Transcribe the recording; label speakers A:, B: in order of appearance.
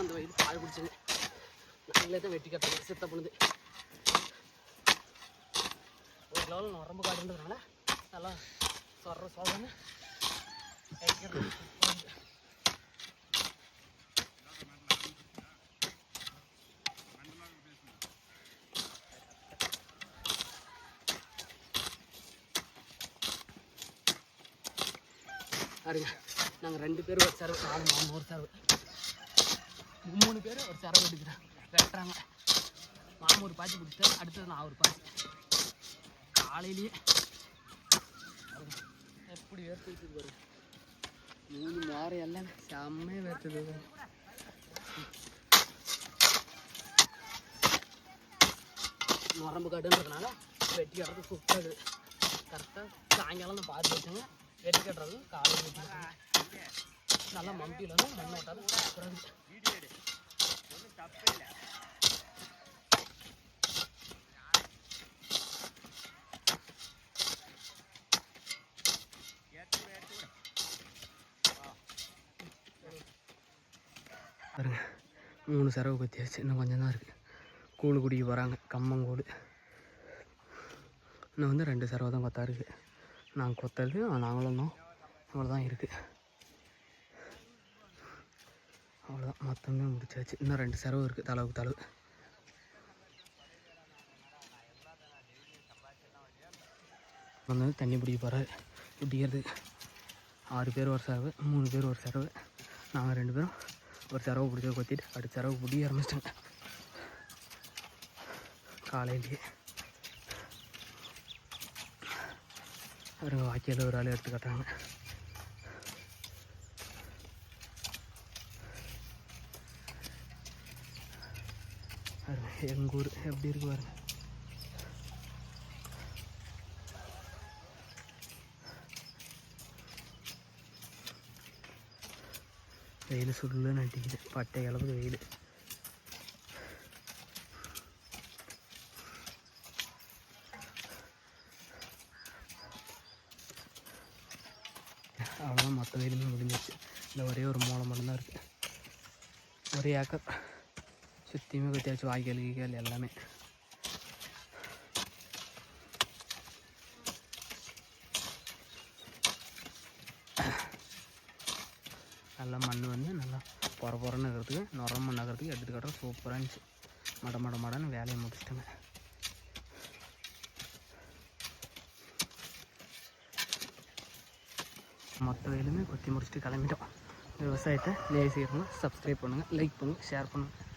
A: அந்த வயது பால் பிடிச்சது நாங்களே தான் வெட்டி கட்டணும் சித்த பண்ணுது. ஒரு லெவலில் நரம்பு காடுன்றதுனால நல்லா சொல்கிறேன்னு பாருங்க. நாங்கள் 2 பேர் ஒரு சரவு, 4 மாமா ஒரு சரவு, 3 பேர் ஒரு சரவு எடுக்கிறேன் வெட்டுறாங்க. மாமா ஒரு பாய்ச்சி பிடிச்சாரு, அடுத்தது நான் ஒரு பாய்ச்சி. காலையிலேயே எப்படி வேர்த்து பாருங்க. 3 வாரம் எல்லாம் செம்மையாக வேர்த்துது. நரம்பு காடுன்றதுனால வெட்டி கட்டுறது சூப்பராக கரெக்டாக சாயங்காலம் தான் பார்த்து வச்சுங்க. வெட்டி கட்டுறது காலையில் வெட்டி நல்லா மம்பியில் வந்து மண் ஓட்டாது சூப்பராக. பாருங்க 3 சரவு கொத்தியாச்சு, இன்னும் கொஞ்சம் தான் இருக்குது. கூழு குடிக்க போகிறாங்க, கம்மங்கூழ். இன்னும் வந்து 2 சரவு தான் கொத்தா இருக்குது. நாங்கள் கொத்தது நாங்களும் தான், அவ்வளோ தான் இருக்குது. அவ்வளோதான், மொத்தமே முடிச்சாச்சு. இன்னும் 2 சரவு இருக்குது, தளவுக்கு தளவு. வந்து தண்ணி பிடிக்க போகிறாரு குடிக்கிறது. 6 பேர் ஒரு சரவு, 3 பேர் ஒரு சரவு. நாங்கள் 2 பேரும் ஒரு சரவு பிடிச்ச கொத்திட்டு அடுத்த சரவு பிடிக்க ஆரம்பிச்சிட்டோங்க காலையிலேயே. அவருங்க வாக்கியில் ஒரு ஆள் எடுத்து கட்டுறாங்க. எங்கள் ஊர் எப்படி இருக்கு பாருங்க. வெயில் சுருளுன்னு அடிக்குது, பட்டை அளவுக்கு வெயில். அவ்வளோதான், மொத்த வெயிலுமே முடிஞ்சிச்சு. இல்லை ஒரே ஒரு மூளை மட்டும்தான் இருக்குது. ஒரே ஏக்கர் சுற்றியுமே கொத்தியாச்சு, வாய்க்கால் கீக்கால் எல்லாமே. நல்லா மண் வந்து நல்லா பொறன்னு இருக்கிறதுக்கு, நுரம் மண் நகரத்துக்கு எடுத்துகிட்டு கட்டுற சூப்பராக இருந்துச்சு. மடன்னு வேலையை முடிச்சிட்டோங்க. மொத்த வேலையுமே கொத்தி முடிச்சுட்டு கிளம்பிட்டோம். விவசாயத்தை நேசிக்கிறவங்க சப்ஸ்கிரைப் பண்ணுங்கள், லைக் பண்ணுங்கள், ஷேர் பண்ணுங்கள்.